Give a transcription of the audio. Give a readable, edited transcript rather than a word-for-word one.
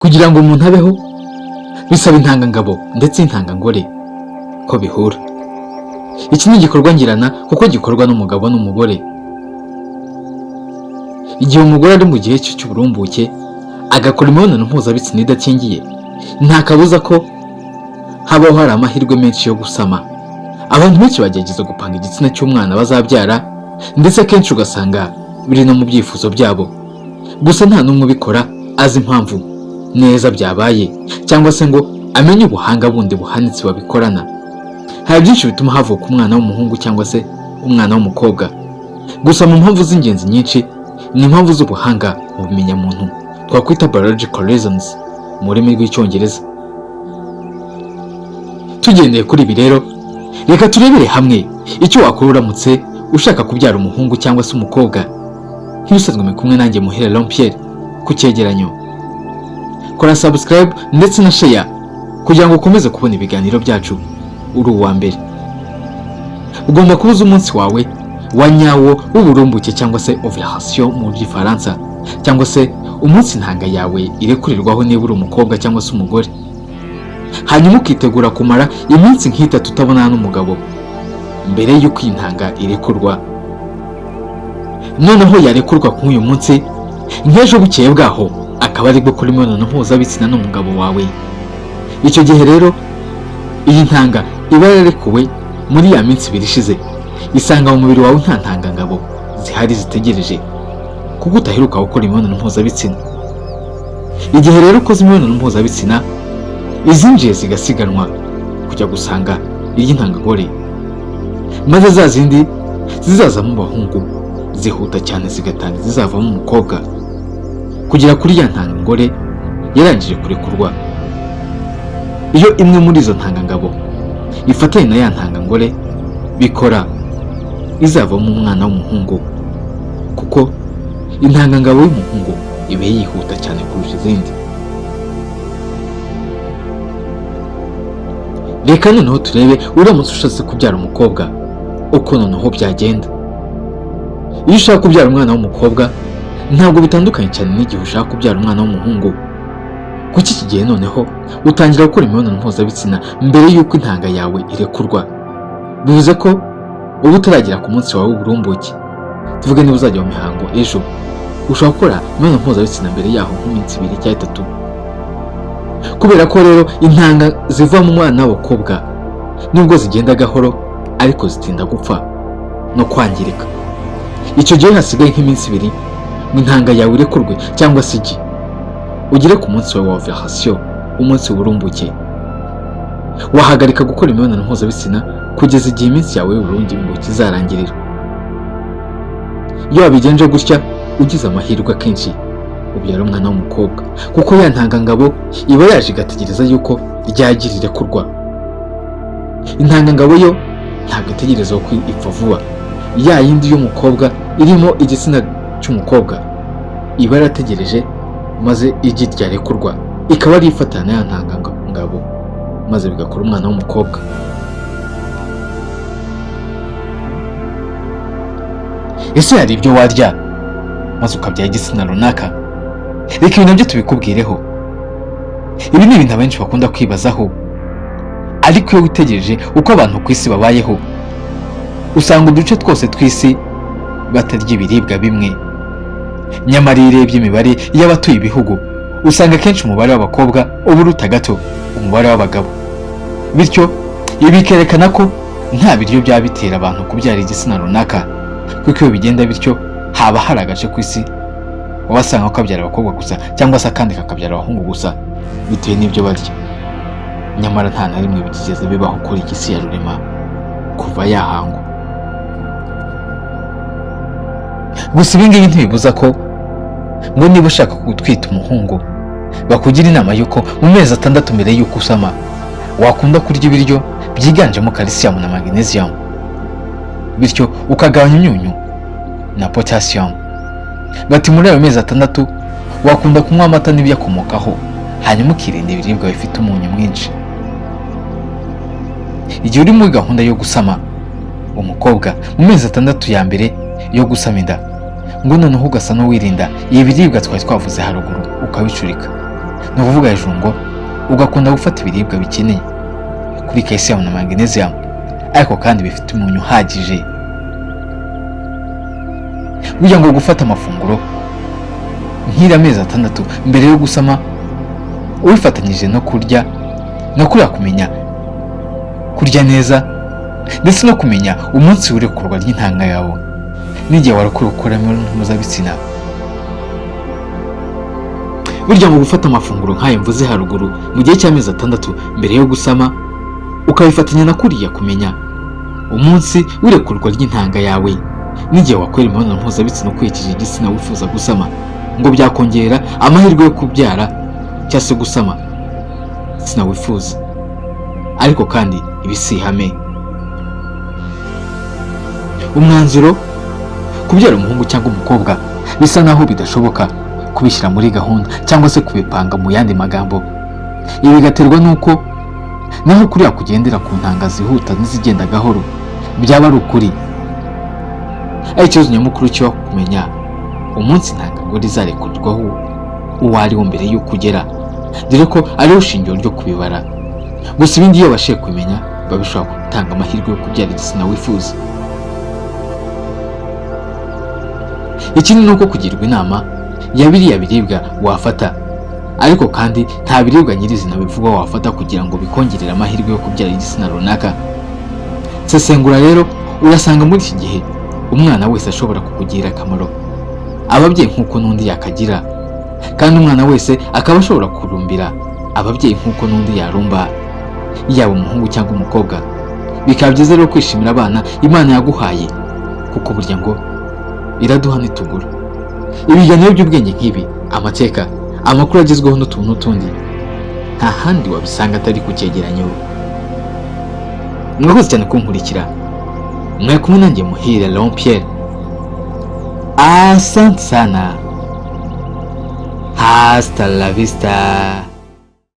Kugira ngo umuntu abeho bisaba intangangabo ndetse n'intangangore ko bihura. Iki ni igikorwa ngirana kuko gikorwa n'umugabo n'umugore. Igihe umugore ari mu gihe cye cy'uburumbuke agakora imibonano mpuzabitsina idakingiye, nta kabuza ko habaho hari amahirwe menshi yo gusama. Abantu benshi bagerageza gupanga igitsina cy'umwana bazabyara, ndetse akenshi ugasanga biri no mu byifuzo byabo. Gusa nta n'umwe ubikora azi impamvu neza byabaye, cyangwa se ngo amenye ubuhanga bundi buhanitse babikorana. Hari byinshi bituma havuka umwana w'umuhungu cyangwa se umwana w'umukobwa. Gusa mu mpamvu z'ingenzi nyinshi ni impamvu z'ubuhanga mu bumenyamuntu, twakwita biological reasons mu rurimi rw'icyongereza. Tugendeye kuri ibi rero, reka turebere hamwe icyo wakora uramutse ushaka kubyara umuhungu cyangwa se umukobwa. Nk'ibisanzwe muri kumwe nanjye Muhire Jean Pierre ku cyegeranyo. Kora subscribe ndetse na share kugira ngo ukomeze kubona ibiganiro byacu uri uwa mbere. Ugomba kubuza umunsi wawe wa nyawo w'uburumbuke cyangwa se ovulation mu by'ifaransa, cyangwa se umunsi intanga yawe irekurirwaho niba uri umukobwa cyangwa se umugore. Hanyuma ukitegura kumara iminsi nk'itatu utabonana n'umugabo mbere y'uko intanga irekurwa. Noneho yarekurwa k'uyu munsi, nk'ejo bukeye bwaho akaba ari bwo kuri imibonano mpuzabitsina n'umugabo wawe. Icyo gihe rero iyi ntanga iba yararekuwe muri ya minsi ibiri ishize, isanga mu mubiri wawe nta ntangangabo zihari zitegereje kuko utaheruka gukora imibonano mpuzabitsina. Igihe rero ukoze imibonano mpuzabitsina, izinjiye zigasiganwa kujya gusanga iry'intangangore, maze za zindi zizazamo abahungu zihuta cyane zigatanga zizavamo umukobwa kugera kuri ya ntangangore yarangije kurekurwa. Iyo imwe muri izo ntangangabo ifatanye na ya ntangangore bikora izavamo umwana w'umuhungu, kuko intangangabo y'umuhungu iba yihuta cyane kurusha izindi. Reka noneho turebe uramutse ushatse kubyara umukobwa uko noneho byagenda. Iyo ushaka kubyara umwana w'umukobwa ntabwo bitandukanye cyane n'igihe ushaka kubyara umwana w'umuhungu. Kuki iki gihe noneho utangira gukora imibonano mpuzabitsina mbere y'uko intanga yawe irekurwa. Bivuze ko uba utaragera ku munsi wawe w'uburumbuke. Tuvuge niba uzajya mu mihango ejo, ushobora gukora imibonano mpuzabitsina mbere yaho nk'iminsi 2 cyangwa 3. Kubera ko rero intanga ziva mu mwana w'abakobwa nubwo zigenda gahoro ariko zitinda gupfa no kwangirika. Icyo gihe hasigaye nk'iminsi 2 ngo intanga yawe irekurwe, cyangwa se igi ugire ku munsi wawe wa ovulation, umunsi w'uburumbuke. Wahagarika gukora imibonano mpuzabitsina kugeza igihe iminsi yawe y'uburumbuke izarangirira. Iyo wabigenje gutya ugize amahirwe akenshi ubyara umwana w'umukobwa, kuko ya ntangangabo iba yaje igategereza yuko ryagira irekurwa. Intangangabo yo ntabwo itegereza ko ipfa vuba. Ya yindi y'umukobwa irimo igitsina cy'umukobwa iba yarategereje, maze igi ryarekurwa ikaba ari ifatana na ya ntangangabo, maze bigakora umwana w'umukobwa. Ese hari ibyo warya maze ukabyara igitsina runaka? Reka ibi nabyo tubikubwireho. Ibi ni ibintu abenshi bakunda kwibazaho, ariko iyo witegereje uko abantu ku isi babayeho, usanga uduce twose tw'isi batarya ibiribwa bimwe. Nyamara iyo urebye imibare y'abatuye ibihugu, usanga akenshi umubare w'abakobwa uba uruta gato umubare w'abagabo. Bityo ibi bikerekana ko nta biryo byaba bitera abantu kubyara igitsina runaka, kuko iyo bigenda bityo haba hari agace ku isi wabasanga kabyara abakobwa gusa, cyangwa se akandi kakabyara abahungu gusa bitewe n'ibyo barya. Nyamara nta na rimwe bigeze bibaho kuri iyi si ya rurema kuva yahangwa. Gusa ibi ngibi ntibibuza ko ngo niba ushaka gutwita umuhungu bakugira inama y'uko mu mezi 6 mbere y'uko usama wakunda kurya ibiryo byiganjemo calcium na magnesium, bityo ukagabanya imyunyu na potassium. Bati muri ayo mezi 6 wakunda kunywa amata n'ibiyakomokaho, hanyuma ukirinda ibiribwa bifite umunyu mwinshi. Igihe uri muri gahunda yo gusama umukobwa mu mezi 6 ya mbere yo gusama inda, ngo noneho ugasa n'uwirinda ibiribwa twari twavuze haruguru ukabicurika. ni ukuvuga hejuru ngo ugakunda gufata ibiribwa bikeneye kuri calcium na magnesium ariko kandi bifite umunyu uhagije. Burya ngo gufata amafunguro nk'iri amezi 6 mbere yo gusama ubifatanyije no kurya no kuriya kumenya kurya neza ndetse no kumenya umunsi w'irekurwa ry'intanga yawe n'igihe warakura gukora imibonano mpuzabitsina. Burya ngo gufata amafunguro nk'ayo mvuze haruguru mu gihe cy'amezi 6 mbere yo gusama ukabifatanya na kuriya kumenya umunsi w'irekurwa ry'intanga yawe n'igihe wakora imibonano mpuzabitsina ukurikije igitsina wifuza gusama, ngo byakongera amahirwe yo kubyara cyangwa se gusama igitsina wifuza. Ariko kandi ibi si ihame. Umwanzuro: kubyara umuhungu cyangwa umukobwa bisa naho bidashoboka kubishyira muri gahunda cyangwa se kubipanga mu yandi magambo. Ibi bigaterwa n'uko naho kuriya kugendera ku ntanga zihuta n'izigenda gahoro byaba ari ukuri, ari ikibazo nyamukuru cyo kumenya umunsi intanga ngo rizarekurwaho uwo ari wo mbere y'uko ugera, dore ko ariho shingiro ryo kubibara. Gusa ibindi iyo bashe kumenya babishobora gutanga amahirwe yo kubyara igitsina wifuza. Ikindi ni uko kugirwa inama ya biriya biribwa wafata, ariko kandi nta biribwa nyirizina bivugwa wafata kugira ngo bikongerere amahirwe yo kubyara igitsina runaka. Sesengura rero urasanga muri iki gihe umwana wese ashobora kukugirira akamaro, ababyeyi nk'uko n'undi yakagira, kandi umwana wese akaba ashobora kurumbira ababyeyi nk'uko n'undi yarumba, yaba umuhungu cyangwa umukobwa. Bikaba byiza rero kwishimira abana Imana yaguhaye, kuko burya ngo iraduha nitugura. Ibiganiro by'ubwenge nk'ibi, amateka, amakuru agezweho n'utuntu n'utundi, nta handi wabisanga atari ku cyegeranyo. Mwakoze cyane kunkurikira, mwari kumwe nanjye Muhire Leon Pierre. Asante sana, hasta la vista.